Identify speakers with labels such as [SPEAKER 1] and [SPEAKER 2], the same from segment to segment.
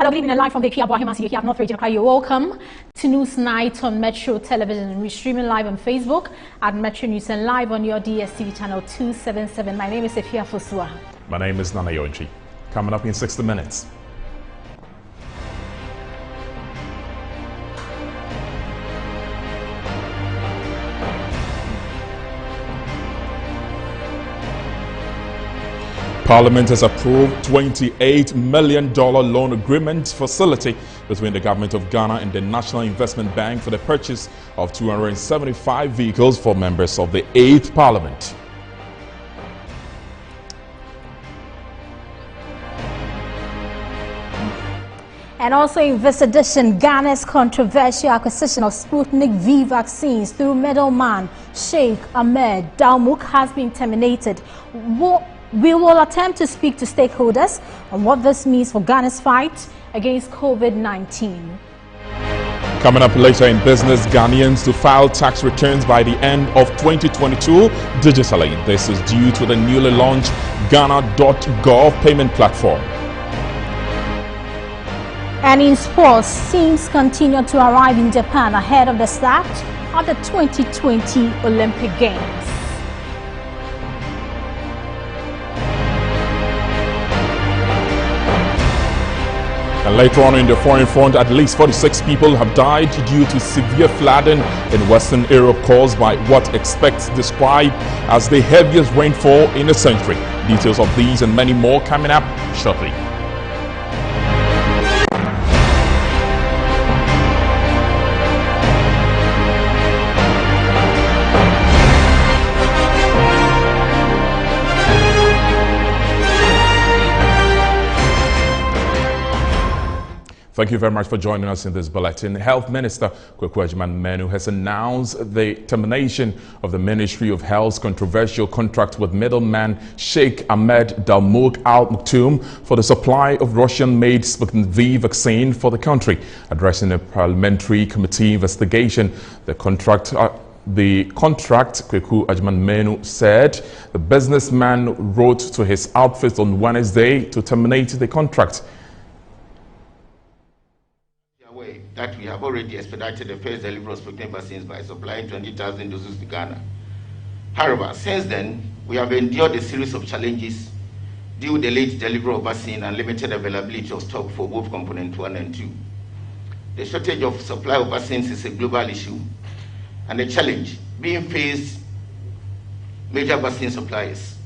[SPEAKER 1] Hello, good evening, live from the Bawumia City of North Region. You're welcome to Newsnight on Metro Television. We're streaming live on Facebook at Metro News and live on your DSTV channel 277. My name is Efia Fosua.
[SPEAKER 2] My name is Nana Yonchi. Coming up in 60 minutes. Parliament has approved $28 million loan agreement facility between the government of Ghana and the National Investment Bank for the purchase of 275 vehicles for members of the 8th Parliament.
[SPEAKER 1] And also in this edition, Ghana's controversial acquisition of Sputnik-V vaccines through middleman Sheikh Ahmed Dalmouk has been terminated. We will attempt to speak to stakeholders on what this means for Ghana's fight against COVID-19.
[SPEAKER 2] Coming up later in business, Ghanaians to file tax returns by the end of 2022 digitally. This is due to the newly launched Ghana.gov payment platform.
[SPEAKER 1] And in sports, teams continue to arrive in Japan ahead of the start of the 2020 Olympic Games.
[SPEAKER 2] And later on in the foreign front, at least 46 people have died due to severe flooding in Western Europe caused by what experts describe as the heaviest rainfall in a century. Details of these and many more coming up shortly. Thank you very much for joining us in this bulletin. Health Minister EJURA has announced the termination of the Ministry of Health's controversial contract with middleman Sheikh Ahmed Dalmouk Al Maktoum for the supply of Russian-made Sputnik-V vaccine for the country. Addressing a parliamentary committee investigation, the contract, EJURA said the businessman wrote to his outfit on Wednesday to terminate the contract.
[SPEAKER 3] That we have already expedited the first delivery of Sputnik vaccines by supplying 20,000 doses to Ghana. However, since then, we have endured a series of challenges due to the late delivery of vaccine and limited availability of stock for both component 1 and 2. The shortage of supply of vaccines is a global issue and a challenge being faced major vaccine suppliers.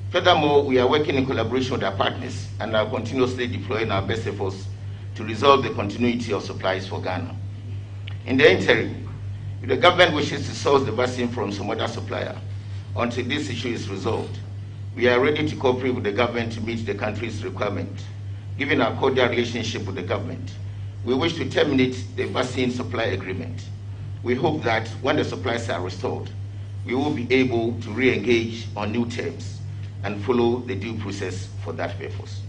[SPEAKER 3] Furthermore, we are working in collaboration with our partners and are continuously deploying our best efforts to resolve the continuity of supplies for Ghana. In the interim, if the government wishes to source the vaccine from some other supplier until this issue is resolved, we are ready to cooperate with the government to meet the country's requirement. Given our cordial relationship with the government, we wish to terminate the vaccine supply agreement. We hope that when the supplies are restored, we will be able to re-engage on new terms and follow the due process for that purpose.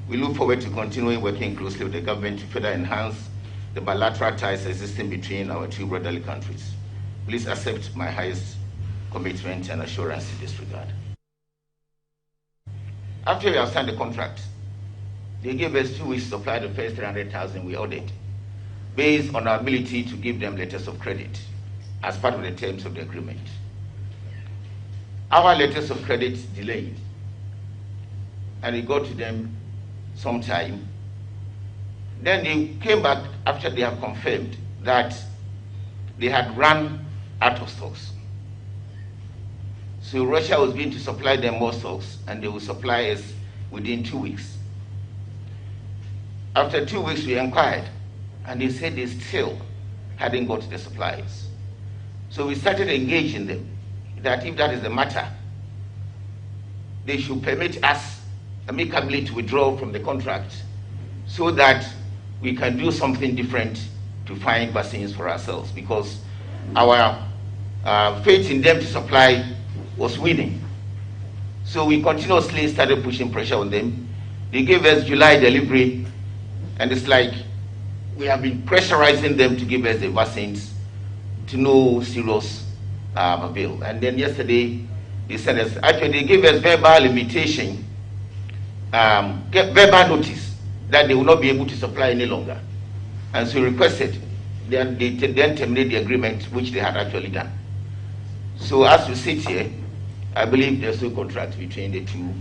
[SPEAKER 3] We look forward to continuing working closely with the government to further enhance the bilateral ties existing between our two brotherly countries. Please accept my highest commitment and assurance in this regard. After we have signed the contract, they gave us 2 weeks to supply the first 300,000 we ordered, based on our ability to give them letters of credit as part of the terms of the agreement. Our letters of credit delayed, and we got to them sometime. Then they came back after they have confirmed that they had run out of stocks. So Russia was going to supply them more stocks and they will supply us within 2 weeks. After 2 weeks we inquired and they said they still hadn't got the supplies. So we started engaging them that if that is the matter, they should permit us amicably to withdraw from the contract so that we can do something different to find vaccines for ourselves, because our faith in them to supply was winning. So we continuously started pushing pressure on them. They gave us July delivery, and it's like we have been pressurizing them to give us the vaccines to no serious avail. And then yesterday they sent us, actually they gave us verbal limitation, verbal notice that they will not be able to supply any longer. And so requested that they then terminate the agreement which they had actually done. So as we sit here, I believe there's no contract between the two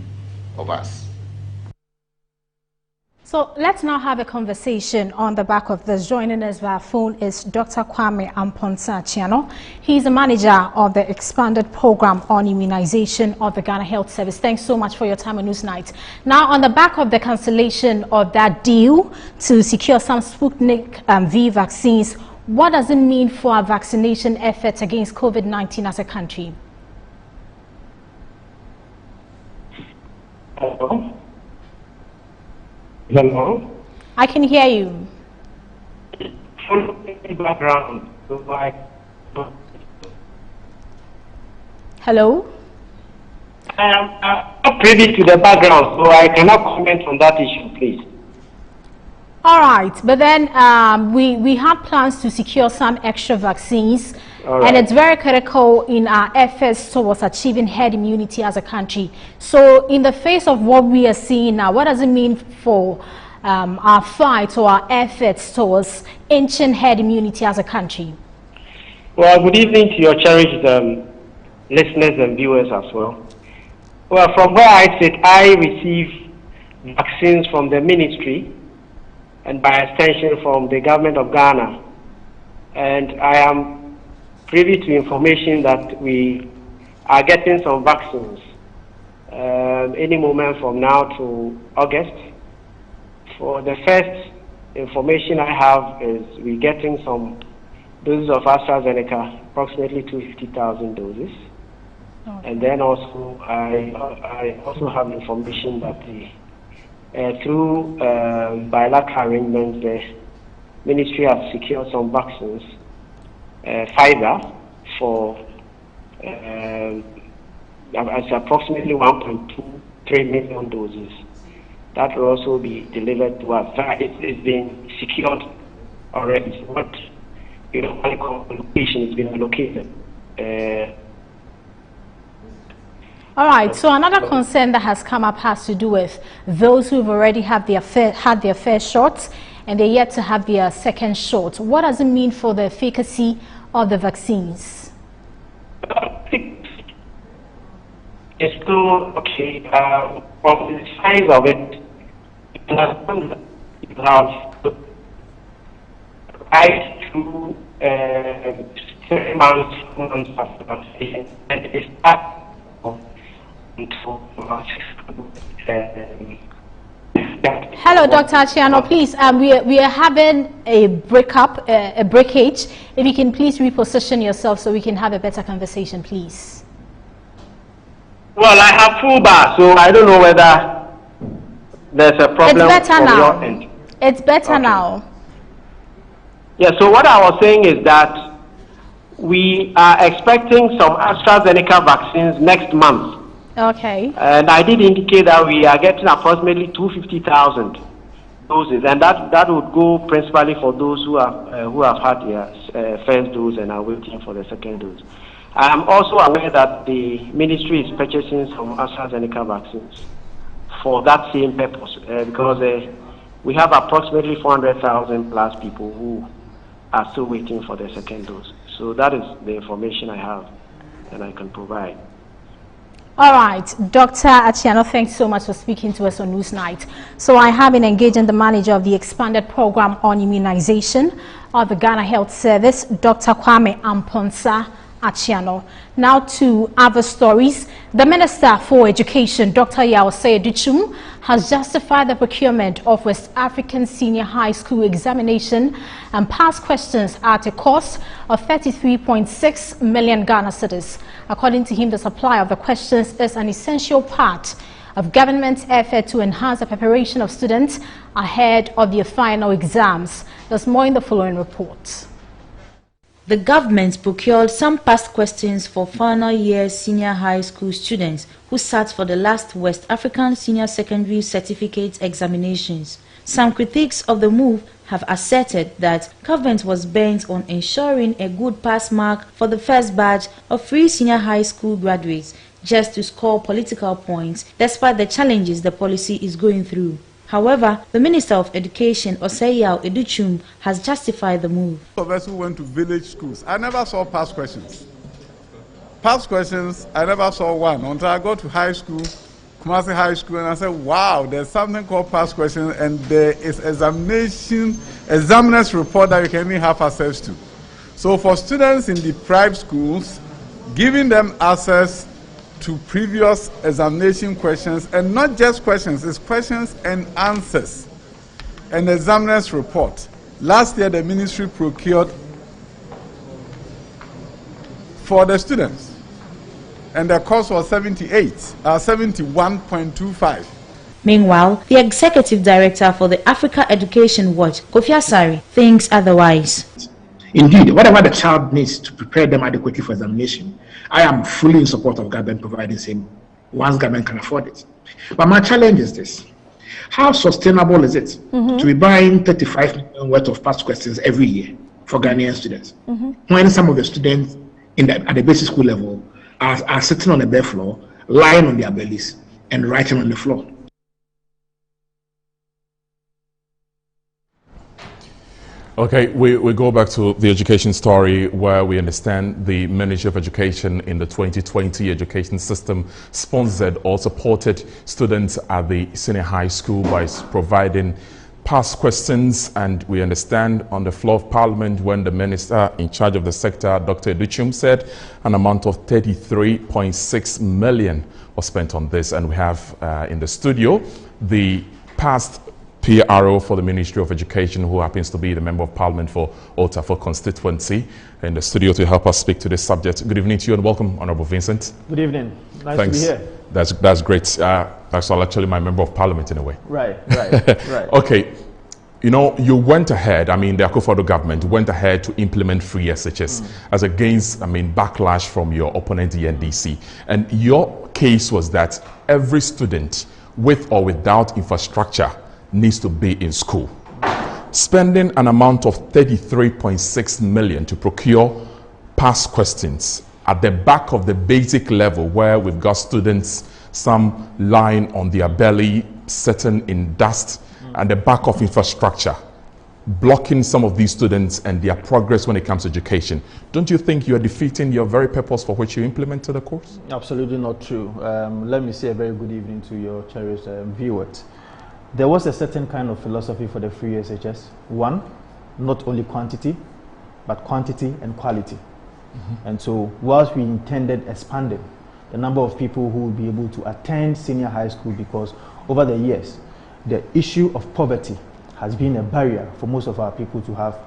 [SPEAKER 3] of us.
[SPEAKER 1] So let's now have a conversation on the back of this. Joining us via phone is Dr. Kwame Amponsa. He's the manager of the expanded program on immunization of the Ghana Health Service. Thanks so much for your time on Newsnight. Now, on the back of the cancellation of that deal to secure some Sputnik-V vaccines, what does it mean for our vaccination efforts against COVID-19 as a country?
[SPEAKER 4] Hello?
[SPEAKER 1] I can hear you.
[SPEAKER 4] Background.
[SPEAKER 1] Hello?
[SPEAKER 4] I'm not privy to the background, so I cannot comment on that issue, please.
[SPEAKER 1] All right, but then we had plans to secure some extra vaccines, and it's very critical in our efforts towards achieving herd immunity as a country. So in the face of what we are seeing now, what does it mean for our fight or our efforts towards inching herd immunity as a country?
[SPEAKER 4] Well, good evening to your cherished listeners and viewers as well. Well, from where I sit, I receive vaccines from the ministry and by extension from the government of Ghana. And I am privy to information that we are getting some vaccines any moment from now to August. For the first information I have is we're getting some doses of AstraZeneca, approximately 250,000 doses. Okay. And then also I also have information that through bilateral arrangements, the ministry has secured some vaccines, Pfizer, for approximately 1.23 million doses. That will also be delivered to us. It's been secured already. What location has been allocated.
[SPEAKER 1] All right, so another concern that has come up has to do with those who've already had their first shots and they're yet to have their second shot. What does it mean for the efficacy of the vaccines?
[SPEAKER 4] It's still okay. From the size of it, you have right through 3 months, 4 months after vaccination, and it's
[SPEAKER 1] Hello, Dr. Achiano, please. We are having a breakage. If you can please reposition yourself so we can have a better conversation, please.
[SPEAKER 4] Well, I have full bar, so I don't know whether there's a problem.
[SPEAKER 1] It's better now.
[SPEAKER 4] Your end.
[SPEAKER 1] It's better now.
[SPEAKER 4] Yeah, so what I was saying is that we are expecting some AstraZeneca vaccines next month.
[SPEAKER 1] Okay.
[SPEAKER 4] And I did indicate that we are getting approximately 250,000 doses, and that would go principally for those who have had their first dose and are waiting for the second dose. I am also aware that the ministry is purchasing some AstraZeneca vaccines for that same purpose, because we have approximately 400,000 plus people who are still waiting for their second dose. So that is the information I have and I can provide.
[SPEAKER 1] All right, Dr. Achiano, thanks so much for speaking to us on Newsnight. So I have been engaging the manager of the expanded program on immunization of the Ghana Health Service, Dr. Kwame Amponsa Achiano. Now to other stories. The Minister for Education, Dr. Yaosei Duchum, has justified the procurement of West African Senior High School examination and past questions at a cost of 33.6 million Ghana cedis. According to him, the supply of the questions is an essential part of government's effort to enhance the preparation of students ahead of their final exams. There's more in the following report.
[SPEAKER 5] The government procured some past questions for final year senior high school students who sat for the last West African Senior Secondary Certificate examinations. Some critics of the move have asserted that government was bent on ensuring a good pass mark for the first batch of free senior high school graduates just to score political points despite the challenges the policy is going through. However, the Minister of Education, Osei Educhum, has justified the move.
[SPEAKER 6] Of us who went to village schools, I never saw past questions. Past questions, I never saw one until I got to high school, Kumasi High School, and I said, wow, there's something called past questions, and there is examiner's report that you can even have access to. So for students in deprived schools, giving them access to previous examination questions, and not just questions, it's questions and answers, and examiner's report. Last year, the ministry procured for the students, and the cost was 71.25.
[SPEAKER 5] Meanwhile, the Executive Director for the Africa Education Watch, Kofi Asari, thinks otherwise.
[SPEAKER 7] Indeed, whatever the child needs to prepare them adequately for examination, I am fully in support of government providing same once government can afford it. But my challenge is this: how sustainable is it to be buying 35 million worth of past questions every year for Ghanaian students, when some of the students at the basic school level are sitting on the bare floor, lying on their bellies, and writing on the floor?
[SPEAKER 2] Okay, we go back to the education story, where we understand the Ministry of Education in the 2020 education system sponsored or supported students at the senior high school by providing past questions. And we understand on the floor of Parliament, when the minister in charge of the sector, Dr. Educhum, said an amount of 33.6 million was spent on this. And we have in the studio the past PRO for the Ministry of Education, who happens to be the Member of Parliament for Otafor constituency, in the studio to help us speak to this subject. Good evening to you and welcome, Honorable Vincent.
[SPEAKER 8] Good evening. Nice
[SPEAKER 2] Thanks.
[SPEAKER 8] to be here.
[SPEAKER 2] That's great. That's actually my Member of Parliament in a way.
[SPEAKER 8] Right.
[SPEAKER 2] Okay. You know, you went ahead, the Akufo-Addo government went ahead to implement free SHS as against, backlash from your opponent, the NDC. And your case was that every student, with or without infrastructure, needs to be in school. Spending an amount of 33.6 million to procure past questions at the back of the basic level, where we've got students, some lying on their belly, sitting in dust, and the back of infrastructure, blocking some of these students and their progress when it comes to education. Don't you think you're defeating your very purpose for which you implemented the course?
[SPEAKER 8] Absolutely not true. Let me say a very good evening to your cherished viewers. There was a certain kind of philosophy for the free SHS. One, not only quantity, but quantity and quality. And so, whilst we intended expanding the number of people who will be able to attend senior high school, because over the years, the issue of poverty has been a barrier for most of our people to have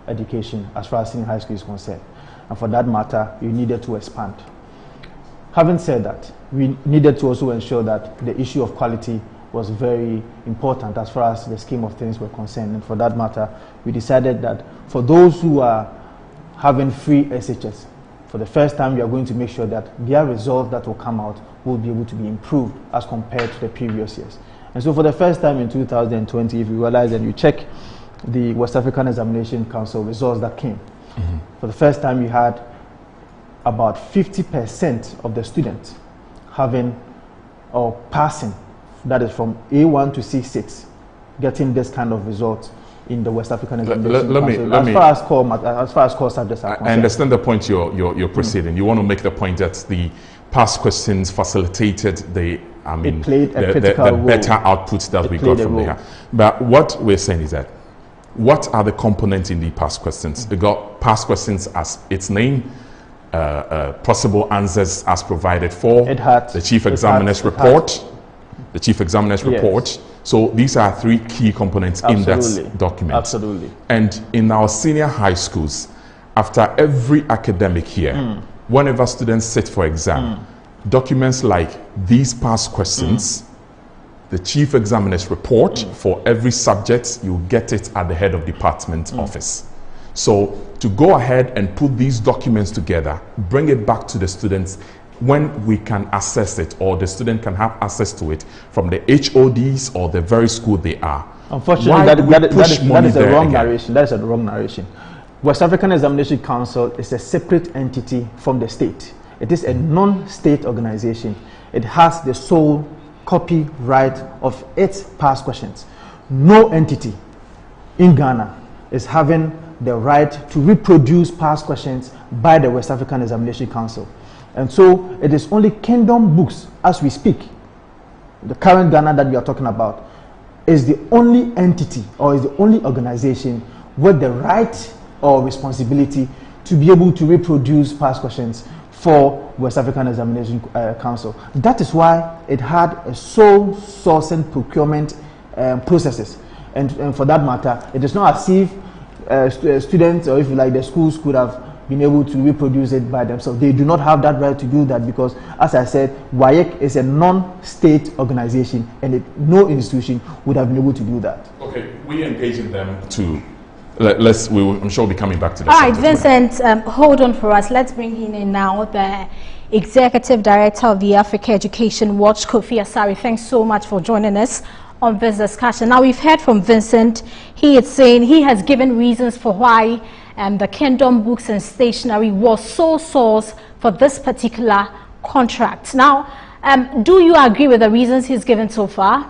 [SPEAKER 8] education as far as senior high school is concerned. And for that matter, we needed to expand. Having said that, we needed to also ensure that the issue of quality was very important as far as the scheme of things were concerned. And for that matter, we decided that for those who are having free SHS, for the first time, we are going to make sure that their results that will come out will be able to be improved as compared to the previous years. And so for the first time in 2020, if you realize and you check the West African Examination Council results that came, for the first time, you had about 50% of the students having or passing, that is from A1 to C6, getting this kind of result in the West African Examination Council. As far as core subjects are concerned.
[SPEAKER 2] I understand the point you're proceeding. You want to make the point that the past questions facilitated the better outputs that we got from there. But what we're saying is that, what are the components in the past questions? We got past questions as its name, possible answers as provided for, the Chief Examiner's report. The Chief Examiner's report. So these are three key components in that document.
[SPEAKER 8] Absolutely.
[SPEAKER 2] And in our senior high schools, after every academic year, whenever students sit for exam, documents like these past questions, the Chief Examiner's report for every subject, you get it at the head of department office. So to go ahead and put these documents together, bring it back to the students when we can access it, or the student can have access to it from the HODs or the very school they are.
[SPEAKER 8] Unfortunately, that is a wrong narration. That is a wrong narration. West African Examination Council is a separate entity from the state. It is a non-state organization. It has the sole copyright of its past questions. No entity in Ghana is having the right to reproduce past questions by the West African Examination Council. And so it is only Kingdom Books, as we speak, the current Ghana that we are talking about, is the only entity or is the only organization with the right or responsibility to be able to reproduce past questions for West African Examination Council. That is why it had a sole sourcing procurement processes. And for that matter, it is not as if students, or if you like, the schools could have been able to reproduce it by themselves. They do not have that right to do that because, as I said, WAEC is a non-state organization and no institution would have been able to do that.
[SPEAKER 2] Okay, we engage in them to, I'm sure we'll be coming back to that.
[SPEAKER 1] All right, Vincent, hold on for us. Let's bring in now the Executive Director of the Africa Education Watch, Kofi Asari. Thanks so much for joining us on this discussion. Now, we've heard from Vincent. He is saying he has given reasons for why the Kingdom Books and Stationery was sole source for this particular contract. Now, do you agree with the reasons he's given so far?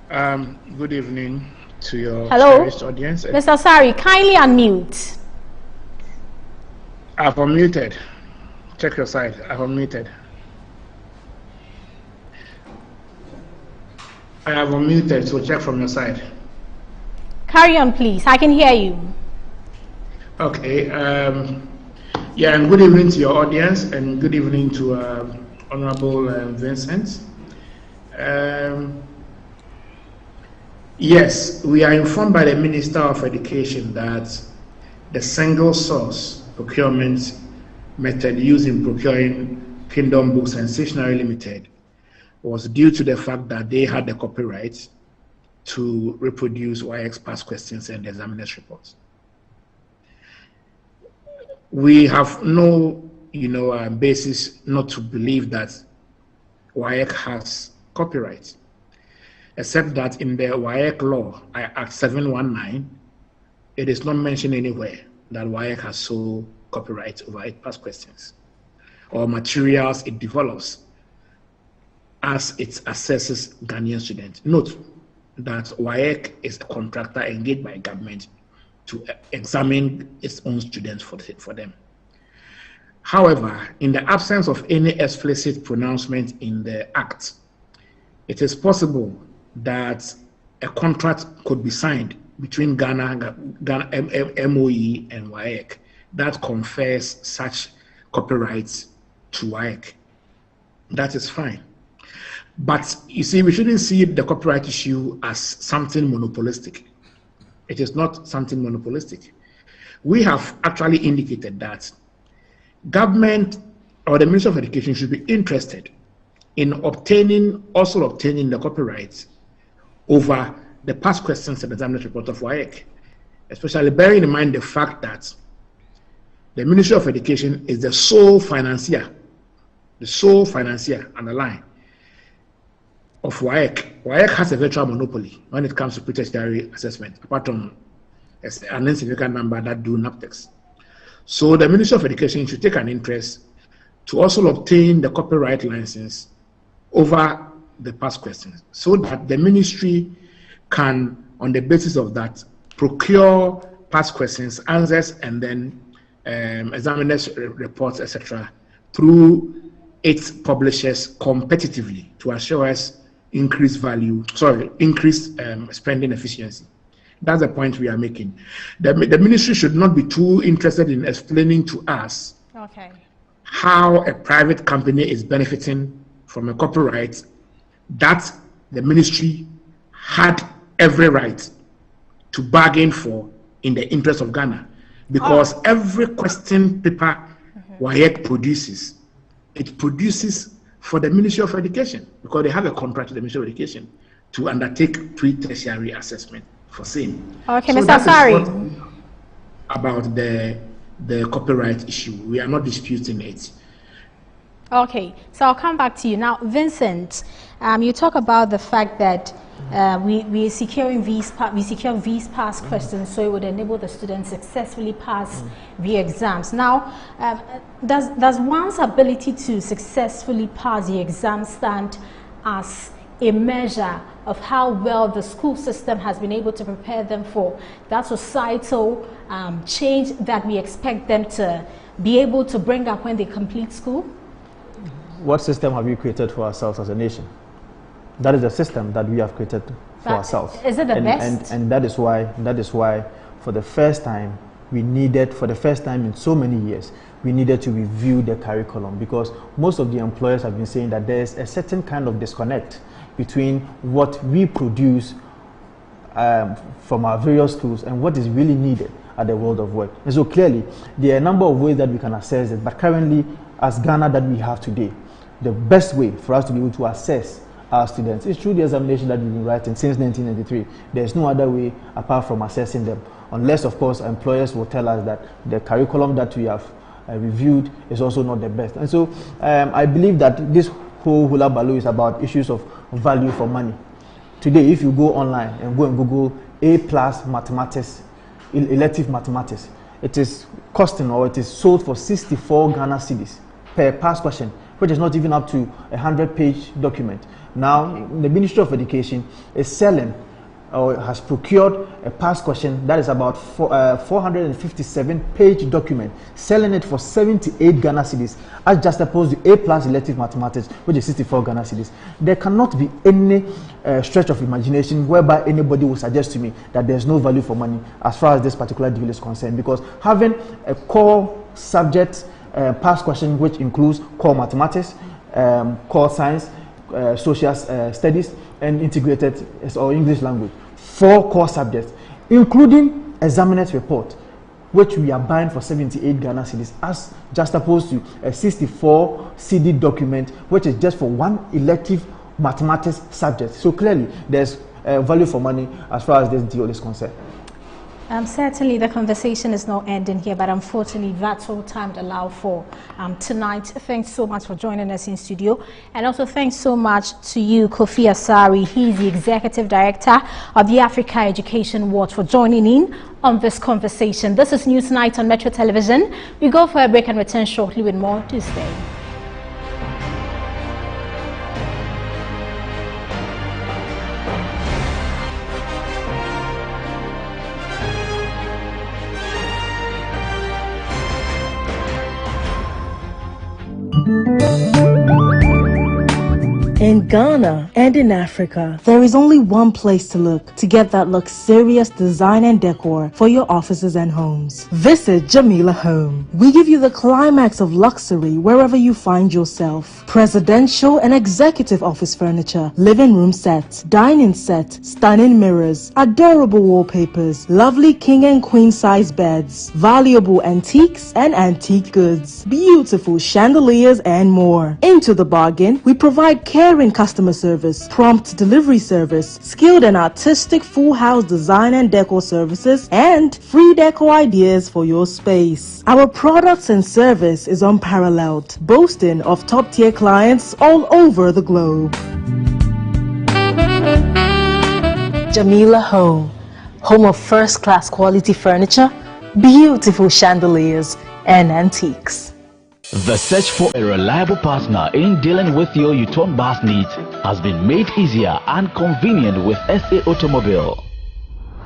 [SPEAKER 7] Good evening to your
[SPEAKER 1] cherished
[SPEAKER 7] audience.
[SPEAKER 1] Mr. Asari, kindly unmute.
[SPEAKER 7] I've unmuted. Check your side. I've unmuted. I have unmuted, so check from your side.
[SPEAKER 1] Carry on, please. I can hear you.
[SPEAKER 7] Okay. Yeah, and good evening to your audience, and good evening to Honorable Vincent. Yes, we are informed by the Minister of Education that the single source procurement method used in procuring Kingdom Books and Stationery Limited was due to the fact that they had the copyright to reproduce WAEC's past questions and the examiner's reports. We have no, basis not to believe that WAEC has copyright, except that in the WAEC law, Act 719, it is not mentioned anywhere that WAEC has sole copyright over its past questions or materials it develops as it assesses Ghanaian students. Note that WAEC is a contractor engaged by government to examine its own students for them. However, in the absence of any explicit pronouncement in the Act, it is possible that a contract could be signed between Ghana MOE and WAEC that confers such copyrights to WAEC. That is fine. But you see, we shouldn't see the copyright issue as something monopolistic. It is not something monopolistic. We have actually indicated that government or the Ministry of Education should be interested in also obtaining the copyrights over the past questions and examiner's report of WAEC, especially bearing in mind the fact that the Ministry of Education is the sole financier on the line of WAEC. WAEC has a virtual monopoly when it comes to pre-tertiary assessment, apart from an insignificant number that do NAPTEX. So the Ministry of Education should take an interest to also obtain the copyright license over the past questions, so that the ministry can, on the basis of that, procure past questions, answers, and then examiners' reports, etc., through its publishers competitively to assure us increased spending efficiency. That's the point we are making. The ministry should not be too interested in explaining to us how a private company is benefiting from a copyright that the ministry had every right to bargain for in the interest of Ghana. Because every question paper WAEC produces, it produces for the Ministry of Education, because they have a contract with the Ministry of Education to undertake pre-tertiary assessment for same.
[SPEAKER 1] Okay,
[SPEAKER 7] so
[SPEAKER 1] Mr. Asari.
[SPEAKER 7] About the copyright issue, we are not disputing it.
[SPEAKER 1] Okay, so I'll come back to you now, Vincent. You talk about the fact that we secure these pass questions, so it would enable the students successfully pass the exams. Now, does one's ability to successfully pass the exam stand as a measure of how well the school system has been able to prepare them for that societal change that we expect them to be able to bring up when they complete school?
[SPEAKER 8] What system have we created for ourselves as a nation? That is the system that we have created for ourselves.
[SPEAKER 1] Is it the best?
[SPEAKER 8] And that is why for the first time in so many years, we needed to review the curriculum, because most of the employers have been saying that there's a certain kind of disconnect between what we produce from our various schools and what is really needed at the world of work. And so clearly, there are a number of ways that we can assess it, but currently, as Ghana that we have today, the best way for us to be able to assess our students is through the examination that we've been writing since 1993. There's no other way apart from assessing them, unless, of course, employers will tell us that the curriculum that we have reviewed is also not the best. And so I believe that this whole hula baloo is about issues of value for money. Today, if you go online and go and Google A+ mathematics, elective mathematics, it is costing, or it is sold for 64 Ghana cedis per pass question, which is not even up to a 100-page document. Now, the Ministry of Education is selling or has procured a pass question that is about 457-page document, selling it for 78 Ghana cedis, as just opposed to A+ elective mathematics, which is 64 Ghana cedis. There cannot be any stretch of imagination whereby anybody will suggest to me that there's no value for money as far as this particular deal is concerned, because having a core subject pass question which includes core mathematics, core science, social studies, and integrated or English language, 4 core subjects, including examiner's report, which we are buying for 78 Ghana cedis, as just opposed to a 64 CD document, which is just for one elective mathematics subject. So clearly, there's value for money as far as this deal is concerned.
[SPEAKER 1] Certainly the conversation is not ending here, but unfortunately that's all time allowed for tonight. Thanks so much for joining us in studio, and also thanks so much to you, Kofi Asari. He's the Executive Director of the Africa Education Watch, for joining in on this conversation. This is Newsnight on Metro Television. We go for a break and return shortly with more. Do stay.
[SPEAKER 9] In Ghana and in Africa, there is only one place to look to get that luxurious design and decor for your offices and homes. Visit Jamila Home. We give you the climax of luxury wherever you find yourself. Presidential and executive office furniture, living room sets, dining sets, stunning mirrors, adorable wallpapers, lovely king and queen size beds, valuable antiques and antique goods, beautiful chandeliers, and more. Into the bargain, we provide caring customer service, prompt delivery service, skilled and artistic full house design and decor services, and free decor ideas for your space. Our products and service is unparalleled, boasting of top-tier clients all over the globe. Jamila Home, home of first-class quality furniture, beautiful chandeliers, and antiques.
[SPEAKER 10] The search for a reliable partner in dealing with your U-turn bus needs has been made easier and convenient with SA Automobile.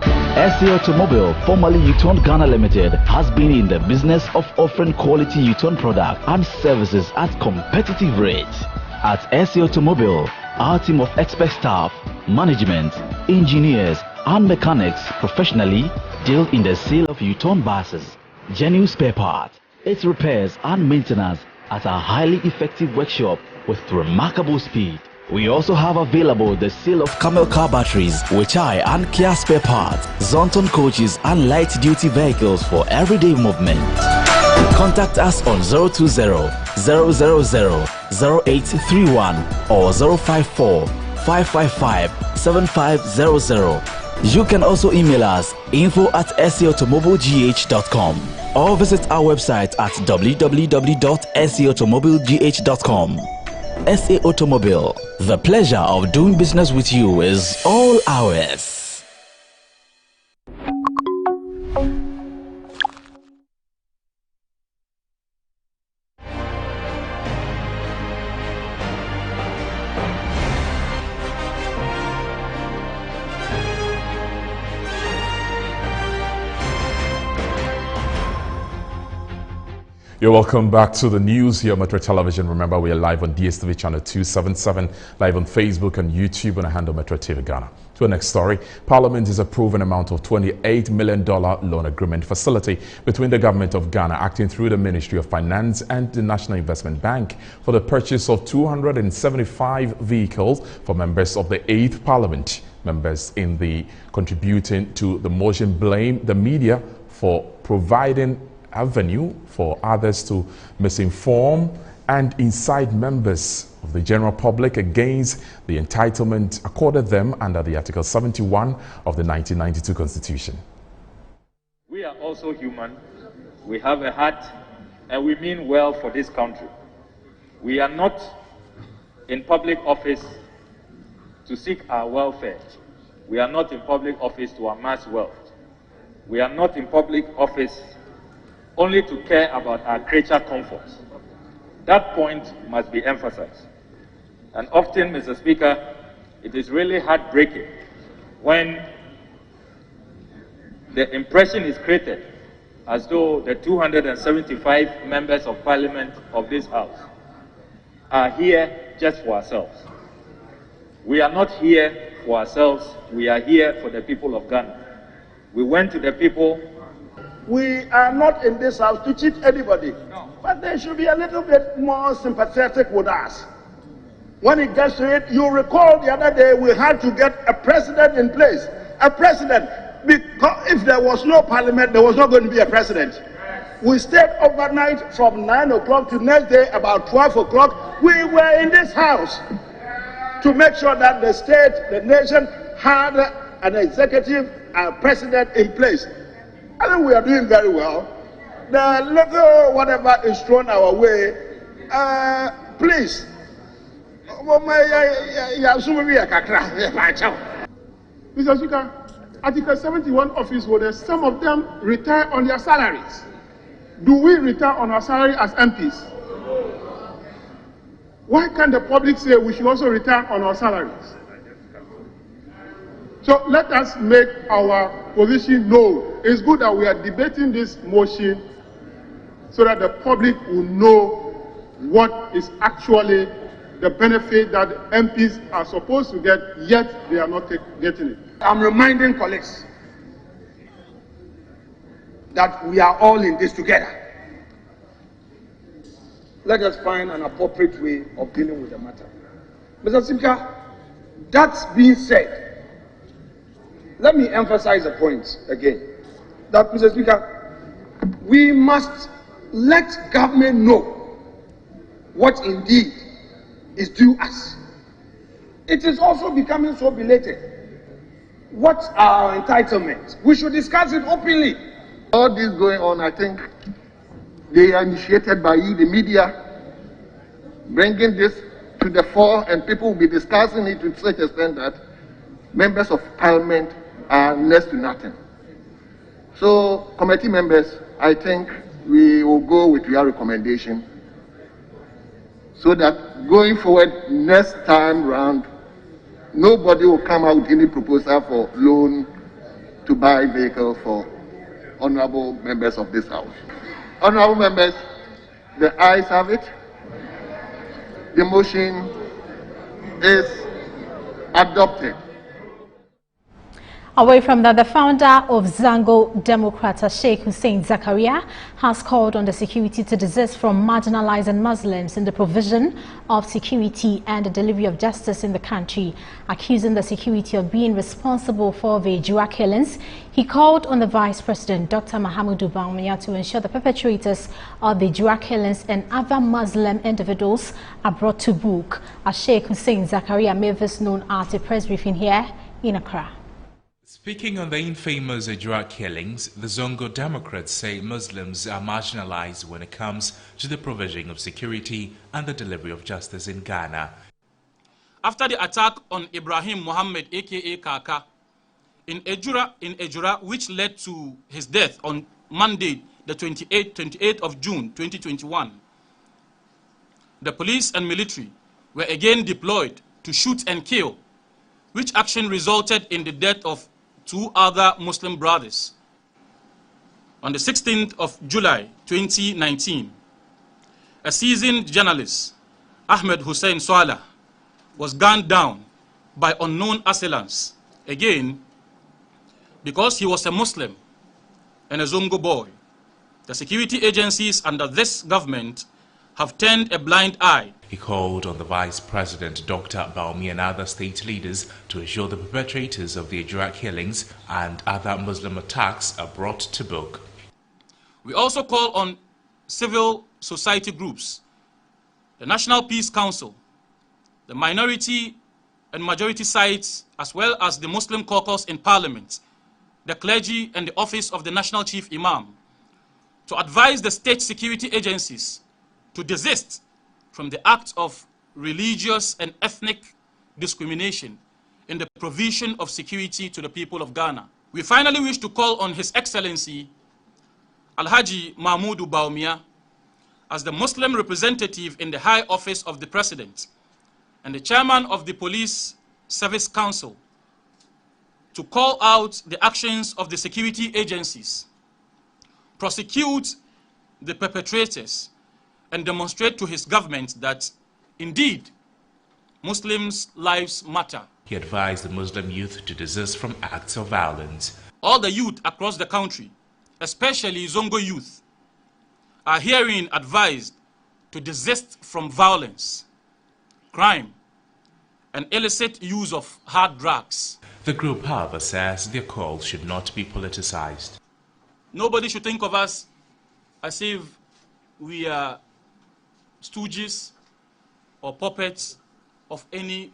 [SPEAKER 10] SA Automobile, formerly U-turn Ghana Limited, has been in the business of offering quality U-turn products and services at competitive rates. At SA Automobile, our team of expert staff, management, engineers, and mechanics professionally deal in the sale of U-turn buses, genuine spare parts, its repairs and maintenance at a highly effective workshop with remarkable speed. We also have available the sale of Camel car batteries, Weichai and Kia spare parts, Zonton coaches and light duty vehicles for everyday movement. Contact us on 020-000-0831 or 054-555-7500. You can also email us info@saautomobilegh.com or visit our website at www.saautomobilegh.com. SA Automobile. The pleasure of doing business with you is all ours.
[SPEAKER 2] You're welcome back to the news here on Metro Television. Remember, we are live on DSTV channel 277, live on Facebook and YouTube, and I handle Metro TV Ghana. To the next story, Parliament is approving an amount of $28 million loan agreement facility between the government of Ghana, acting through the Ministry of Finance and the National Investment Bank, for the purchase of 275 vehicles for members of the 8th Parliament. Members in the contributing to the motion blame the media for providing avenue for others to misinform and incite members of the general public against the entitlement accorded them under the Article 71 of the 1992 Constitution.
[SPEAKER 11] We are also human. We have a heart and we mean well for this country. We are not in public office to seek our welfare. We are not in public office to amass wealth. We are not in public office only to care about our creature comforts. That point must be emphasized. And often, Mr. Speaker, it is really heartbreaking when the impression is created as though the 275 members of Parliament of this House are here just for ourselves. We are not here for ourselves, we are here for the people of Ghana. We went to the people.
[SPEAKER 12] We are not in this house to cheat anybody, but they should be a little bit more sympathetic with us. When it gets to it, you recall the other day we had to get a president in place. A president, because if there was no parliament, there was not going to be a president. We stayed overnight from 9 o'clock to next day about 12 o'clock. We were in this house to make sure that the state, the nation, had an executive and president in place. I think we are doing very well. The little whatever is thrown our way, please.
[SPEAKER 13] Mr. Speaker, Article 71 office holders, some of them retire on their salaries. Do we retire on our salary as MPs? Why can't the public say we should also retire on our salaries? So let us make our position known. It's good that we are debating this motion so that the public will know what is actually the benefit that MPs are supposed to get, yet they are not getting it.
[SPEAKER 12] I'm reminding colleagues that we are all in this together. Let us find an appropriate way of dealing with the matter. Mr. Speaker, that being said, let me emphasize a point again, that, Mr. Speaker, we must let government know what indeed is due us. It is also becoming so belated. What are our entitlements? We should discuss it openly.
[SPEAKER 14] All this going on, I think they are initiated by you, the media, bringing this to the fore, and people will be discussing it to such an extent that members of parliament are next to nothing. So, committee members, I think we will go with your recommendation so that going forward next time round, nobody will come out with any proposal for loan to buy vehicles for honorable members of this house. Honorable members, the ayes have it. The motion is adopted.
[SPEAKER 1] Away from that, the founder of Zongo Democrats, Sheikh Hussein Zakaria, has called on the security to desist from marginalizing Muslims in the provision of security and the delivery of justice in the country, accusing the security of being responsible for the EJURA killings. He called on the Vice President, Dr. Mahamudu Bawumia, to ensure the perpetrators of the EJURA killings and other Muslim individuals are brought to book. Sheikh Hussein Zakaria made this known at a press briefing here in Accra.
[SPEAKER 15] Speaking on the infamous EJURA killings, the Zongo Democrats say Muslims are marginalized when it comes to the provision of security and the delivery of justice in Ghana.
[SPEAKER 16] After the attack on Ibrahim Mohammed aka Kaka in EJURA, which led to his death on Monday, the 28th of June 2021, the police and military were again deployed to shoot and kill, which action resulted in the death of 2 other Muslim brothers. On the 16th of July 2019, a seasoned journalist, Ahmed Hussein Swala, was gunned down by unknown assailants, again because he was a Muslim and a Zongo boy. The security agencies under this government have turned a blind eye.
[SPEAKER 15] He called on the Vice President, Dr. Bawumia, and other state leaders to ensure the perpetrators of the EJURA killings and other Muslim attacks are brought to book.
[SPEAKER 16] We also call on civil society groups, the National Peace Council, the minority and majority sides, as well as the Muslim caucus in Parliament, the clergy and the office of the National Chief Imam, to advise the state security agencies to desist from the act of religious and ethnic discrimination in the provision of security to the people of Ghana. We finally wish to call on His Excellency Alhaji Mahmudu Bawumia as the Muslim representative in the High Office of the President and the Chairman of the Police Service Council to call out the actions of the security agencies, prosecute the perpetrators, and demonstrate to his government that, indeed, Muslims' lives matter.
[SPEAKER 15] He advised the Muslim youth to desist from acts of violence.
[SPEAKER 16] All the youth across the country, especially Zongo youth, are herein advised to desist from violence, crime, and illicit use of hard drugs.
[SPEAKER 15] The group, however, says their call should not be politicized.
[SPEAKER 16] Nobody should think of us as if we are stooges or puppets of any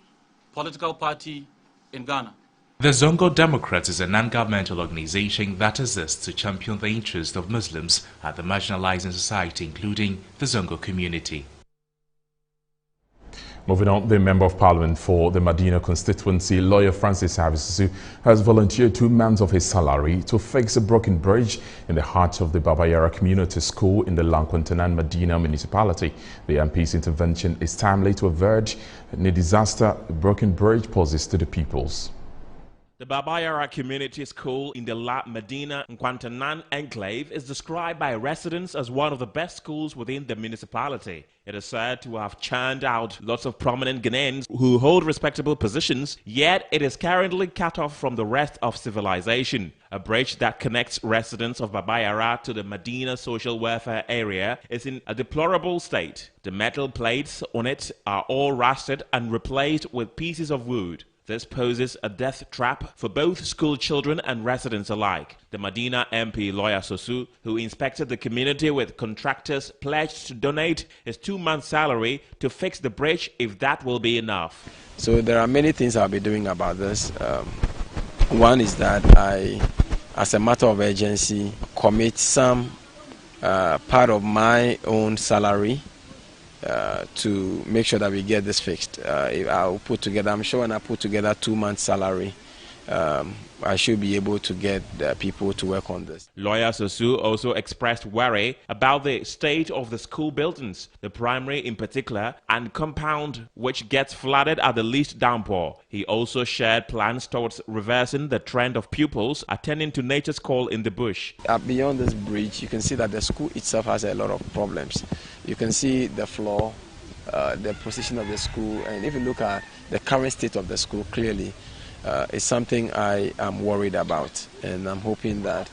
[SPEAKER 16] political party in Ghana.
[SPEAKER 15] The Zongo Democrats is a non-governmental organization that exists to champion the interests of Muslims and the marginalized in society, including the Zongo community.
[SPEAKER 2] Moving on, the Member of Parliament for the Medina constituency, lawyer Francis Havisu, has volunteered 2 months of his salary to fix a broken bridge in the heart of the Bawumia Community School in the Lanquantanan Medina municipality. The MP's intervention is timely to avert the disaster the broken bridge poses to the peoples.
[SPEAKER 17] The Bawumia Community School in the La Medina Nkwantanan enclave is described by residents as one of the best schools within the municipality. It is said to have churned out lots of prominent Ghanaians who hold respectable positions, yet it is currently cut off from the rest of civilization. A bridge that connects residents of Bawumia to the Medina social welfare area is in a deplorable state. The metal plates on it are all rusted and replaced with pieces of wood. This poses a death trap for both school children and residents alike. The Medina MP, Lawyer Sosu, who inspected the community with contractors, pledged to donate his 2-month salary to fix the bridge if that will be enough.
[SPEAKER 18] So there are many things I'll be doing about this. One is that I, as a matter of urgency, commit some part of my own salary to make sure that we get this fixed. I'll put together, I'm sure when I put together 2 months salary, I should be able to get people to work on this.
[SPEAKER 17] Lawyer Sosu also expressed worry about the state of the school buildings, the primary in particular, and compound which gets flooded at the least downpour. He also shared plans towards reversing the trend of pupils attending to nature's call in the bush.
[SPEAKER 18] Beyond this bridge, you can see that the school itself has a lot of problems. You can see the floor, the position of the school, and if you look at the current state of the school, clearly it's something I am worried about, and I'm hoping that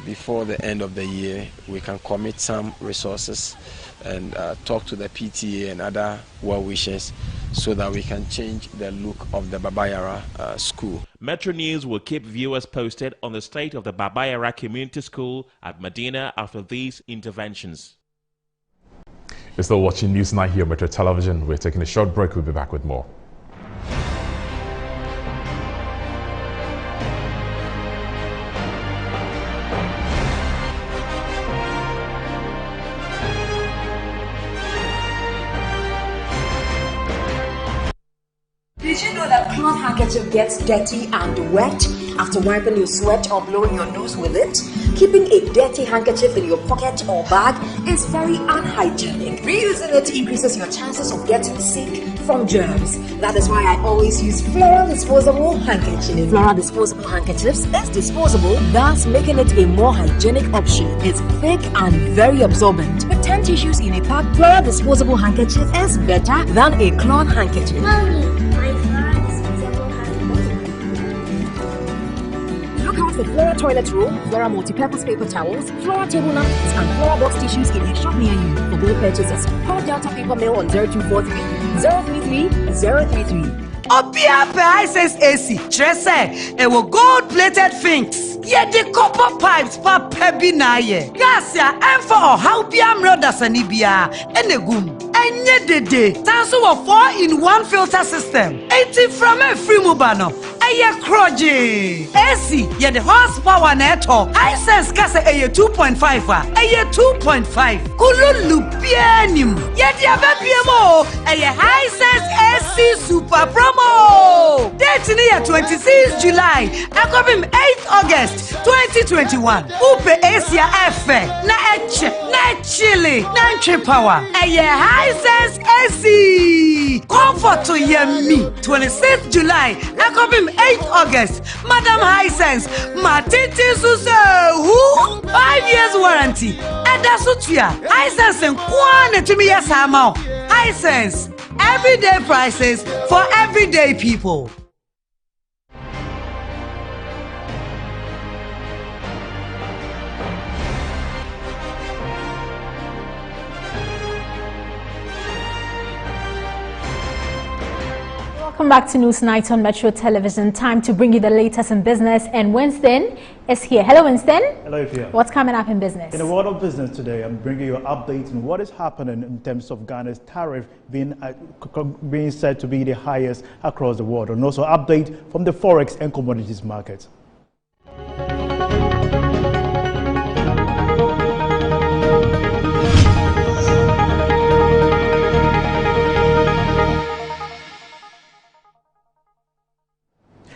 [SPEAKER 18] before the end of the year we can commit some resources and talk to the PTA and other well-wishers so that we can change the look of the Bawumia school.
[SPEAKER 17] Metro News will keep viewers posted on the state of the Bawumia Community School at Medina after these interventions.
[SPEAKER 2] You're still watching NEWSNIGHT here on Metro Television. We're taking a short break. We'll be back with more.
[SPEAKER 19] Did you know that cloth handkerchief gets dirty and wet after wiping your sweat or blowing your nose with it? Keeping a dirty handkerchief in your pocket or bag is very unhygienic. Reusing it increases your chances of getting sick from germs. That is why I always use Flora disposable handkerchief. Flora disposable handkerchiefs is disposable, thus making it a more hygienic option. It's thick and very absorbent. With 10 tissues in a pack, Flora disposable handkerchief is better than a cloth handkerchief. Look out for Flora toilet roll, Flora multi-purpose paper towels, Flora table napkins, and Flora box tissues in a shop near you. For both purchases, call Delta Paper Mail on 0243 033 033.
[SPEAKER 20] Obia pe says AC. Trese, it will gold-plated things. Ye the copper pipes pa pebi na ye. Gasia, enfo or how biam rodas anibia. Enegum. Enye dede. Tanso of 4-in-1 filter system. 80 from a free mubano. Eye kroje. AC, ye the horsepower neto. Hisense kase eye 2.5. Eye 2.5. Kululu pianim. Ye the abebiemo. Eye Hisense AC Super Promo. Date near 26 July. Akobim 8 August 2021. Upe Asia Efe. Na eche. Na chili. Na entry power. Eye Hisense AC. Comfort to yemi. 26 July. Akobim 8 August. Madam Hisense. Matiti Suse. Who? 5 years warranty. Eda Sutia. Hisense and Kwane Timiya Samao. Hisense. Everyday prices for everyday people.
[SPEAKER 1] Welcome back to NEWSNIGHT on Metro Television. Time to bring you the latest in business, and Winston is here. Hello, Winston.
[SPEAKER 21] Hello, Pia.
[SPEAKER 1] What's coming up in business?
[SPEAKER 21] In the world of business today, I'm bringing you an update on what is happening in terms of Ghana's tariff being said to be the highest across the world, and also update from the forex and commodities market.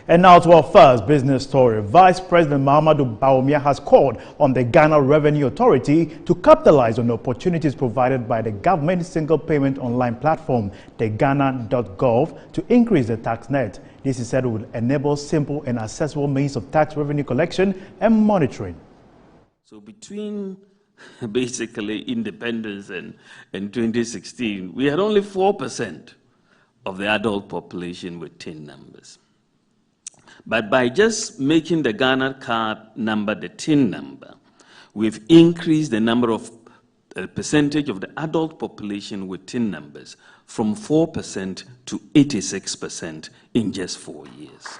[SPEAKER 21] And now to our first business story. Vice President Bawumia has called on the Ghana Revenue Authority to capitalize on the opportunities provided by the government's single payment online platform, the Ghana.gov, to increase the tax net. This is said will enable simple and accessible means of tax revenue collection and monitoring.
[SPEAKER 22] So between basically independence and 2016, we had only 4% of the adult population with TIN numbers. But by just making the Ghana card number the TIN number, we've increased the number of percentage of the adult population with TIN numbers from 4% to 86% in just 4 years.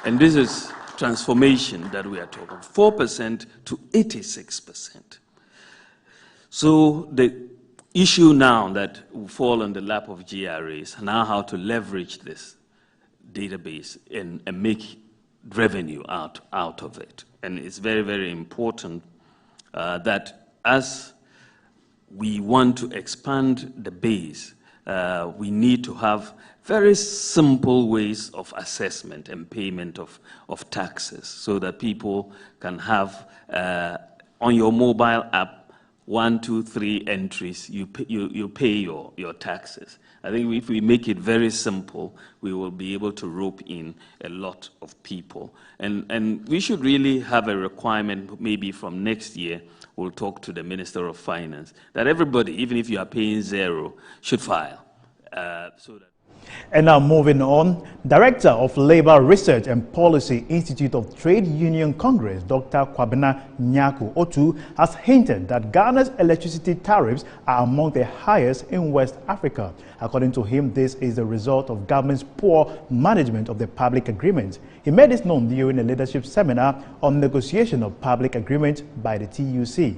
[SPEAKER 22] And this is transformation that we are talking, 4% to 86%. So the issue now that will fall on the lap of GRAs, now how to leverage this database and make revenue out of it. And it's very, very important that as we want to expand the base, we need to have very simple ways of assessment and payment of taxes so that people can have on your mobile app 1, 2, 3 entries, you pay your taxes. I think if we make it very simple, we will be able to rope in a lot of people. And we should really have a requirement, maybe from next year, we'll talk to the Minister of Finance, that everybody, even if you are paying zero, should file.
[SPEAKER 21] And now moving on, Director of Labor Research and Policy Institute of Trade Union Congress, Dr. Kwabena Nyaku Otu, has hinted that Ghana's electricity tariffs are among the highest in West Africa. According to him, this is the result of government's poor management of the public agreement. He made this known during a leadership seminar on negotiation of public agreement by the TUC.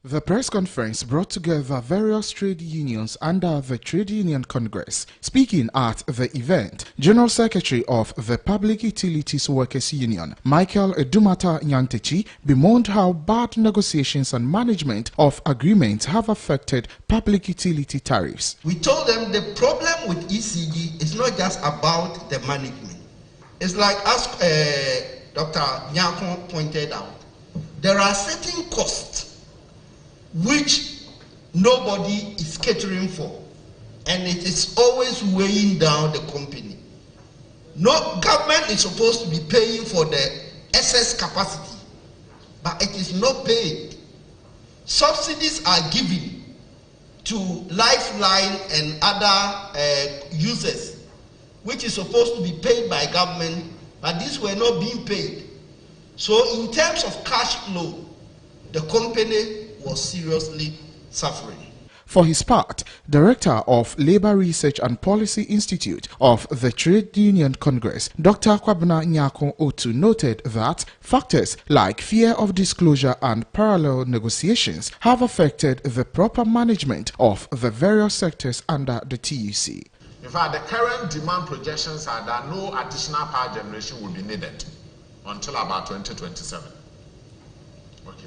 [SPEAKER 3] The press conference brought together various trade unions under the Trade Union Congress. Speaking at the event, General Secretary of the Public Utilities Workers Union, Michael Edumata Nyantechi, bemoaned how bad negotiations and management of agreements have affected public utility tariffs.
[SPEAKER 4] We told them the problem with ECG is not just about the management. It's like as Dr. Nyako pointed out, there are certain costs which nobody is catering for, and it is always weighing down the company. No government is supposed to be paying for the excess capacity, but it is not paid. Subsidies are given to Lifeline and other users, which is supposed to be paid by government, but these were not being paid. So in terms of cash flow, the company was seriously suffering.
[SPEAKER 3] For his part, Director of Labour Research and Policy Institute of the Trade Union Congress, Dr. Kwabena Nyako Otu, noted that factors like fear of disclosure and parallel negotiations have affected the proper management of the various sectors under the TUC.
[SPEAKER 23] In fact, the current demand projections are that no additional power generation will be needed until about 2027. Okay.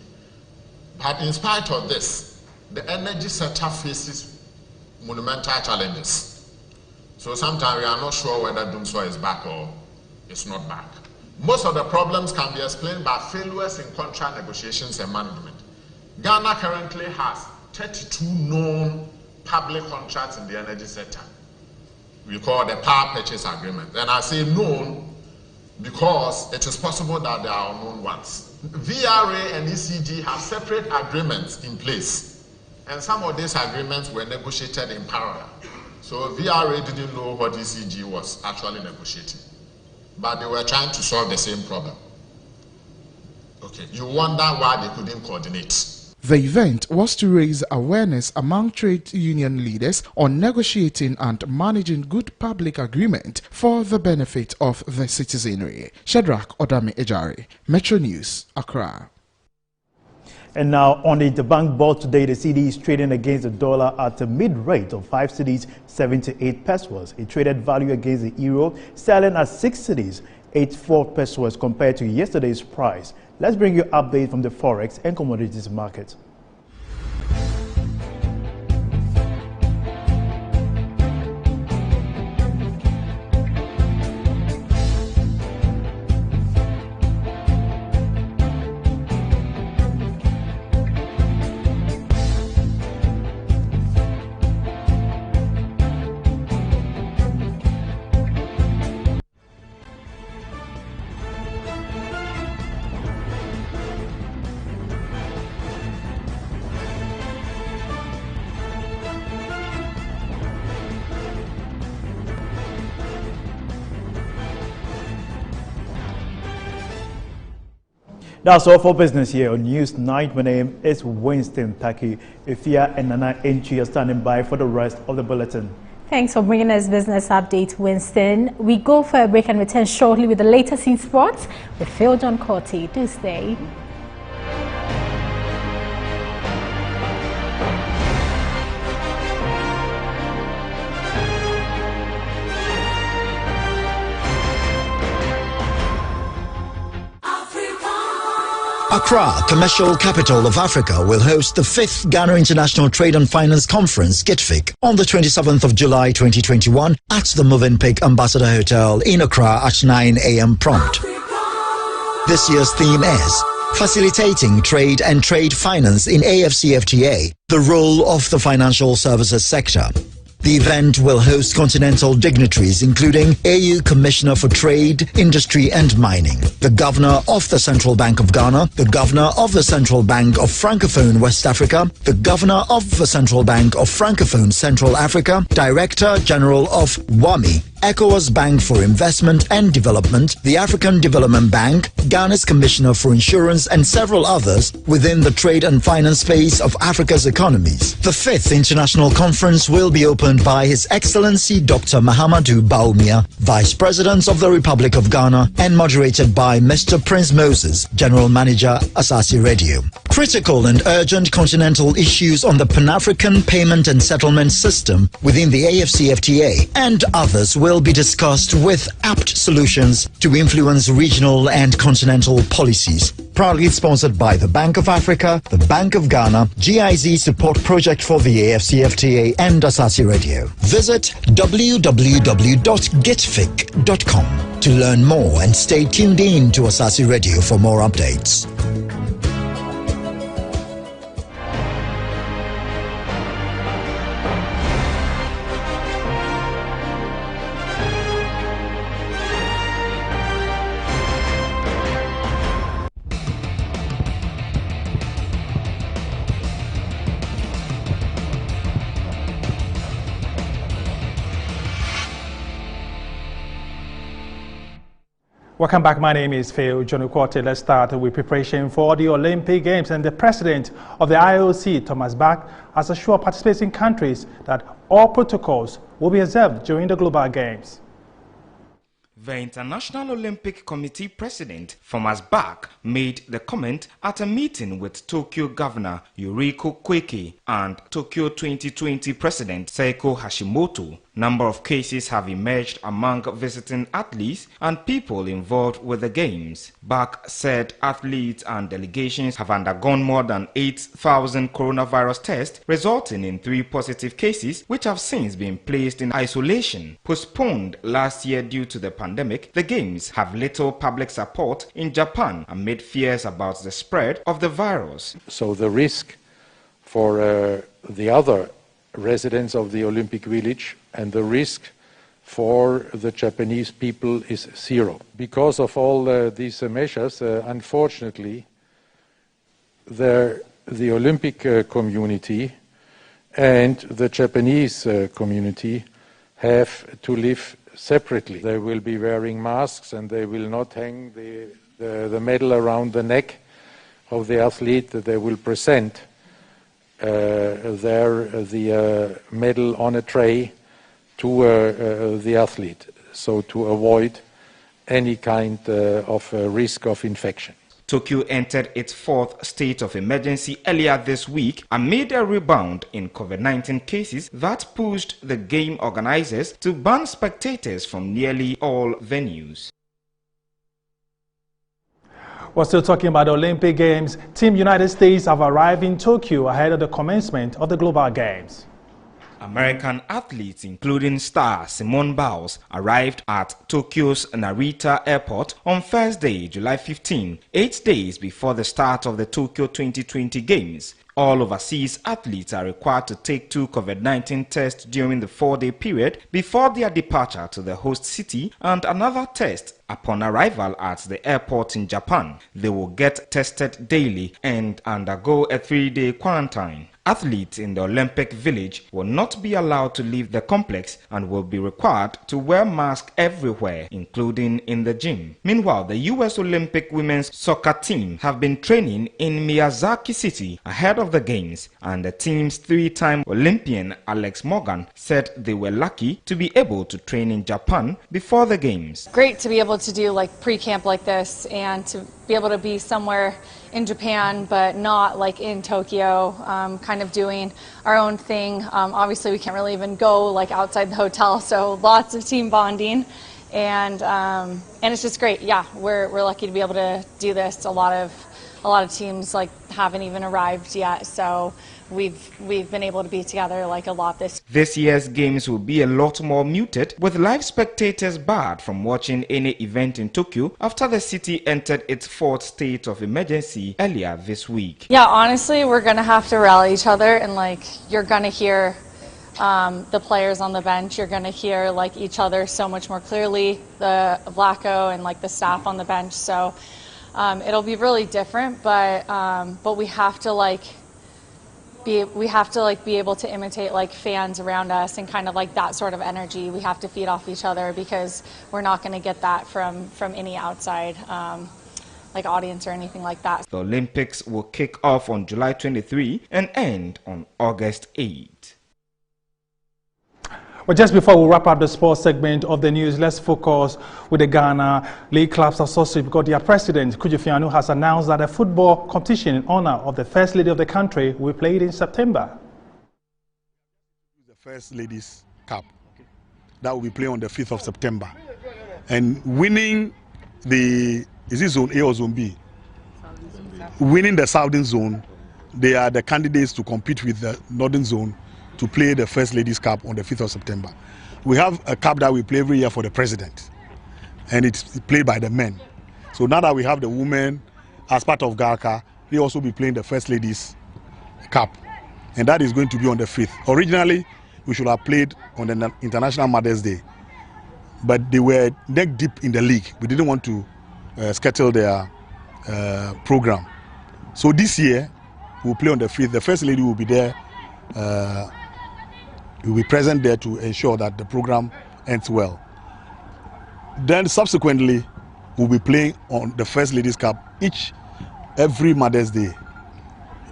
[SPEAKER 23] But in spite of this, the energy sector faces monumental challenges. So sometimes we are not sure whether Doomsday is back or it's not back. Most of the problems can be explained by failures in contract negotiations and management. Ghana currently has 32 known public contracts in the energy sector. We call the power purchase agreement. And I say known because it is possible that there are unknown ones. VRA and ECG have separate agreements in place, and some of these agreements were negotiated in parallel. So VRA didn't know what ECG was actually negotiating, but they were trying to solve the same problem. Okay, you wonder why they couldn't coordinate.
[SPEAKER 3] The event was to raise awareness among trade union leaders on negotiating and managing good public agreement for the benefit of the citizenry. Shadrach Odame Ejari, Metro News, Accra.
[SPEAKER 21] And now on the interbank board today, the cedi is trading against the dollar at a mid-rate of 5 cedis 78 pesos. It traded value against the euro, selling at 6 cedis 84 pesos compared to yesterday's price. Let's bring you update from the forex and commodities market. That's all for business here on Newsnight. My name is Winston Taki. Ifia and Nana Enchi are standing by for the rest of the bulletin.
[SPEAKER 1] Thanks for bringing us business update, Winston. We go for a break and return shortly with the latest in sports with Phil John Corti. Do stay.
[SPEAKER 24] Accra, commercial capital of Africa, will host the 5th Ghana International Trade and Finance Conference, GITFIC, on the 27th of July 2021 at the Movenpick Ambassador Hotel in Accra at 9 a.m. prompt. This year's theme is Facilitating Trade and Trade Finance in AFCFTA, the role of the financial services sector. The event will host continental dignitaries including AU Commissioner for Trade, Industry and Mining, the Governor of the Central Bank of Ghana, the Governor of the Central Bank of Francophone West Africa, the Governor of the Central Bank of Francophone Central Africa, Director General of WAMI, ECOWAS Bank for Investment and Development, the African Development Bank, Ghana's Commissioner for Insurance, and several others within the trade and finance space of Africa's economies. The 5th International Conference will be opened by His Excellency Dr. Mahamadou Bawumia, Vice President of the Republic of Ghana, and moderated by Mr. Prince Moses, General Manager, Asasi Radio. Critical and urgent continental issues on the Pan-African payment and settlement system within the AFCFTA and others will be discussed with apt solutions to influence regional and continental policies. Proudly sponsored by the Bank of Africa, the Bank of Ghana, GIZ Support Project for the AFCFTA, and Asasi Radio. Visit www.gitfic.com to learn more and stay tuned in to Asasi Radio for more updates.
[SPEAKER 21] Welcome back. My name is Phil Jonukote. Let's start with preparation for the Olympic Games, and the president of the IOC, Thomas Bach, has assured participating countries that all protocols will be observed during the Global Games.
[SPEAKER 5] The International Olympic Committee President, Thomas Bach, made the comment at a meeting with Tokyo Governor Yuriko Koike and Tokyo 2020 President Seiko Hashimoto. Number of cases have emerged among visiting athletes and people involved with the Games. Bach said athletes and delegations have undergone more than 8,000 coronavirus tests, resulting in 3 positive cases, which have since been placed in isolation. Postponed last year due to the pandemic, the Games have little public support in Japan amid fears about the spread of the virus.
[SPEAKER 6] So the risk for the other residents of the Olympic Village and the risk for the Japanese people is 0. Because of all these measures, unfortunately, the Olympic community and the Japanese community have to live separately. They will be wearing masks and they will not hang the medal around the neck of the athlete. They will present the medal on a tray to the athlete, so to avoid any kind of risk of infection.
[SPEAKER 5] Tokyo entered its 4th state of emergency earlier this week amid a rebound in COVID-19 cases that pushed the game organizers to ban spectators from nearly all venues.
[SPEAKER 21] We're still talking about the Olympic Games. Team United States have arrived in Tokyo ahead of the commencement of the Global Games.
[SPEAKER 5] American athletes, including star Simone Biles, arrived at Tokyo's Narita Airport on Thursday, July 15, 8 days before the start of the Tokyo 2020 Games. All overseas athletes are required to take 2 COVID-19 tests during the 4-day period before their departure to the host city and another test upon arrival at the airport in Japan. They will get tested daily and undergo a 3-day quarantine. Athletes in the Olympic Village will not be allowed to leave the complex and will be required to wear masks everywhere, including in the gym. Meanwhile, the U.S. Olympic women's soccer team have been training in Miyazaki City ahead of the Games, and the team's 3-time Olympian Alex Morgan said they were lucky to be able to train in Japan before the Games.
[SPEAKER 7] Great to be able to do like pre-camp like this and to be able to be somewhere in Japan, but not like in Tokyo, kind of doing our own thing. Obviously, we can't really even go like outside the hotel, so lots of team bonding, and it's just great. Yeah, we're lucky to be able to do this. A lot of teams like haven't even arrived yet, so we've been able to be together like a lot
[SPEAKER 5] This year's Games will be a lot more muted, with live spectators barred from watching any event in Tokyo after the city entered its 4th state of emergency earlier this week.
[SPEAKER 7] Yeah, honestly, we're gonna have to rally each other, and like you're gonna hear the players on the bench, you're gonna hear like each other so much more clearly, the Blacko and like the staff on the bench. So it'll be really different, but we have to like we have to like be able to imitate like fans around us and kind of like that sort of energy. We have to feed off each other because we're not going to get that from any outside like audience or anything like that.
[SPEAKER 5] The Olympics will kick off on July 23 and end on August 8.
[SPEAKER 21] Well, just before we wrap up the sports segment of the news, let's focus with the Ghana League Clubs Association, because their president, Kuji Fianu, has announced that a football competition in honor of the First Lady of the country will be played in September.
[SPEAKER 8] The First Ladies Cup that will be played on the 5th of September. And winning the, is it Zone A or Zone B? Winning the Southern Zone, they are the candidates to compete with the Northern Zone to play the First Ladies Cup on the 5th of September. We have a cup that we play every year for the president, and it's played by the men. So now that we have the women as part of GALCA, they also be playing the First Ladies Cup, and that is going to be on the 5th. Originally, we should have played on the International Mother's Day, but they were neck deep in the league. We didn't want to schedule their program. So this year, we'll play on the 5th. The First Lady will be there. Will be present there to ensure that the program ends well. Then subsequently, we'll be playing on the First Ladies Cup every Mother's Day.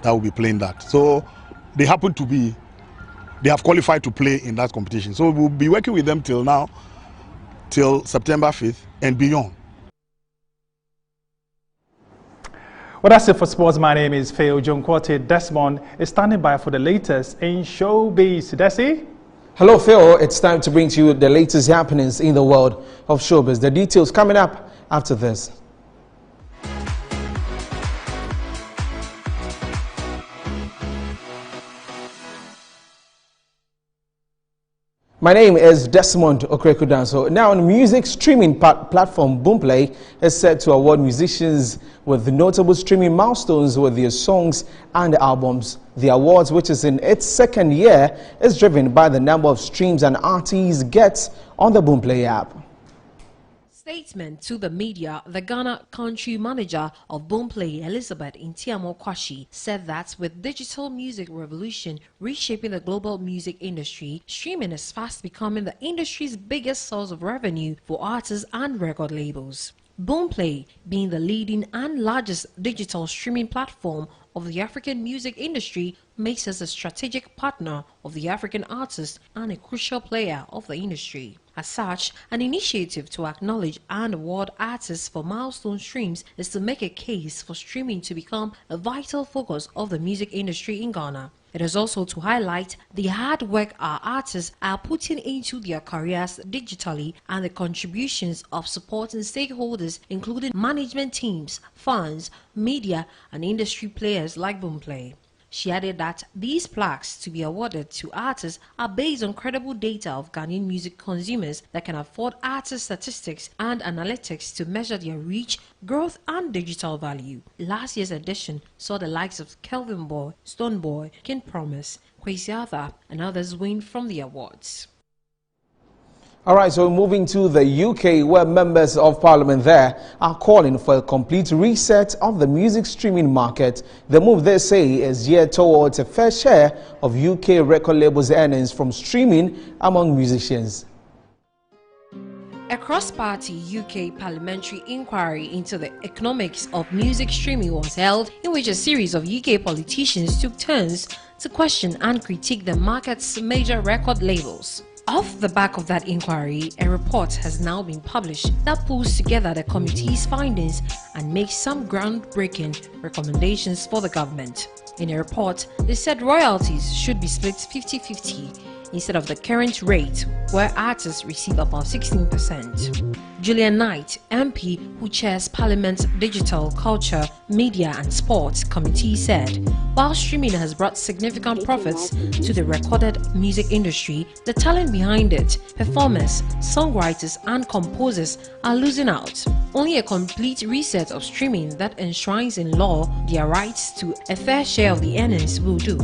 [SPEAKER 8] That will be playing that. So they happen to be, they have qualified to play in that competition. So we'll be working with them till now, till September 5th and beyond.
[SPEAKER 21] Well, that's it for sports. My name is Phil Jonkwote. Desmond is standing by for the latest in showbiz. Desi?
[SPEAKER 9] Hello, Phil. It's time to bring to you the latest happenings in the world of showbiz. The details coming up after this. My name is Desmond Okrekudan. So now on music streaming platform Boomplay is set to award musicians with notable streaming milestones with their songs and albums. The awards, which is in its second year, is driven by the number of streams an artist gets on the Boomplay app.
[SPEAKER 10] Statement to the media, the Ghana country manager of Boomplay, Elizabeth Intiamo Kwashi, said that with digital music revolution reshaping the global music industry, streaming is fast becoming the industry's biggest source of revenue for artists and record labels. Boomplay, being the leading and largest digital streaming platform of the African music industry, makes us a strategic partner of the African artist and a crucial player of the industry. As such, an initiative to acknowledge and award artists for milestone streams is to make a case for streaming to become a vital focus of the music industry in Ghana. It is also to highlight the hard work our artists are putting into their careers digitally and the contributions of supporting stakeholders including management teams, fans, media and industry players like Boomplay. She added that these plaques to be awarded to artists are based on credible data of Ghanaian music consumers that can afford artist statistics and analytics to measure their reach, growth and digital value. Last year's edition saw the likes of Kelvin Boy, Stone Boy, King Promise, Kwesi Arthur and others win from the awards.
[SPEAKER 9] All right, so moving to the UK, where members of parliament there are calling for a complete reset of the music streaming market. The move, they say, is geared towards a fair share of UK record labels' earnings from streaming among musicians.
[SPEAKER 10] A cross-party UK parliamentary inquiry into the economics of music streaming was held, in which a series of UK politicians took turns to question and critique the market's major record labels. Off the back of that inquiry, a report has now been published that pulls together the committee's findings and makes some groundbreaking recommendations for the government. In a report, they said royalties should be split 50-50 instead of the current rate, where artists receive about 16%. Julian Knight, MP, who chairs Parliament's Digital, Culture, Media and Sports Committee, said, while streaming has brought significant profits to the recorded music industry, the talent behind it, performers, songwriters and composers are losing out. Only a complete reset of streaming that enshrines in law their rights to a fair share of the earnings will do.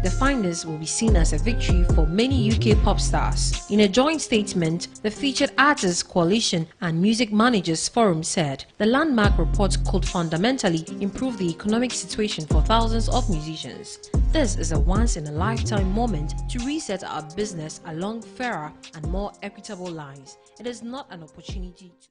[SPEAKER 10] the findings will be seen as a victory for many UK pop stars. In a joint statement, the Featured Artists Coalition and Music Managers Forum said the landmark report could fundamentally improve the economic situation for thousands of musicians. This is a once-in-a-lifetime moment to reset our business along fairer and more equitable lines. It is not an opportunity to...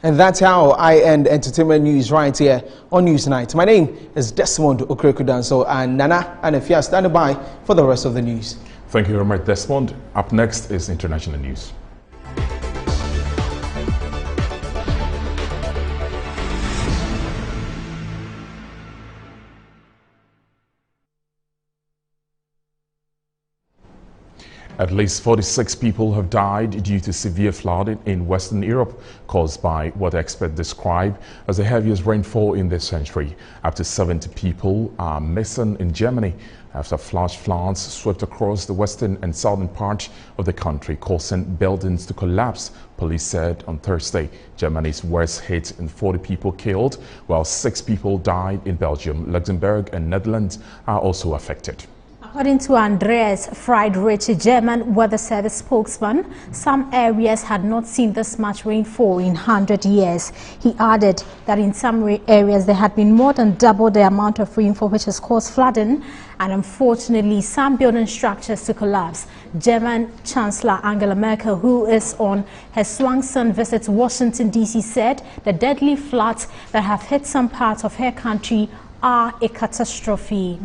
[SPEAKER 9] And that's how I end entertainment news right here on Newsnight. My name is Desmond Okrekudanso, and Nana and Efia standing by for the rest of the news.
[SPEAKER 2] Thank you very much, Desmond. Up next is international news. At least 46 people have died due to severe flooding in Western Europe, caused by what experts describe as the heaviest rainfall in this century. Up to 70 people are missing in Germany after flash floods swept across the western and southern parts of the country, causing buildings to collapse, police said on Thursday. Germany's worst hit and 40 people killed, while 6 people died in Belgium. Luxembourg and Netherlands are also affected.
[SPEAKER 1] According to Andreas Friedrich, German Weather Service spokesman, some areas had not seen this much rainfall in 100 years. He added that in some areas there had been more than double the amount of rainfall, which has caused flooding and unfortunately some building structures to collapse. German Chancellor Angela Merkel, who is on her Swanson visit to Washington, D.C., said the deadly floods that have hit some parts of her country are a catastrophe.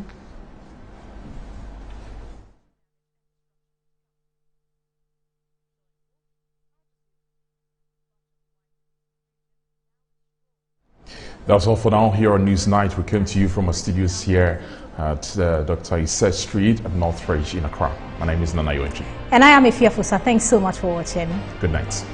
[SPEAKER 2] That's all for now here on Newsnight. We came to you from our studios here at Dr. Issa Street at Northridge in Accra. My name is Nana Yoenchi.
[SPEAKER 1] And I am Efia Fusa. Thanks so much for watching.
[SPEAKER 2] Good night.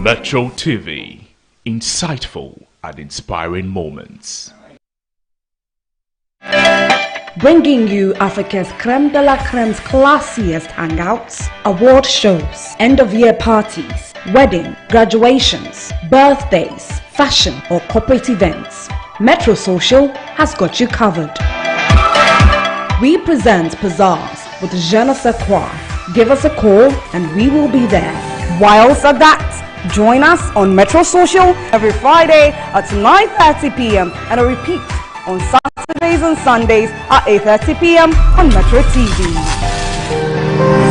[SPEAKER 15] Metro TV, insightful and inspiring moments.
[SPEAKER 11] Bringing you Africa's creme de la creme's classiest hangouts, award shows, end-of-year parties, wedding, graduations, birthdays, fashion or corporate events. Metro Social has got you covered. We present Pizzazz with Je ne sais quoi. Give us a call and we will be there. Whilst at that, join us on Metro Social every Friday at 9:30 p.m. and a repeat on Saturdays and Sundays at 8:30 p.m. on Metro TV.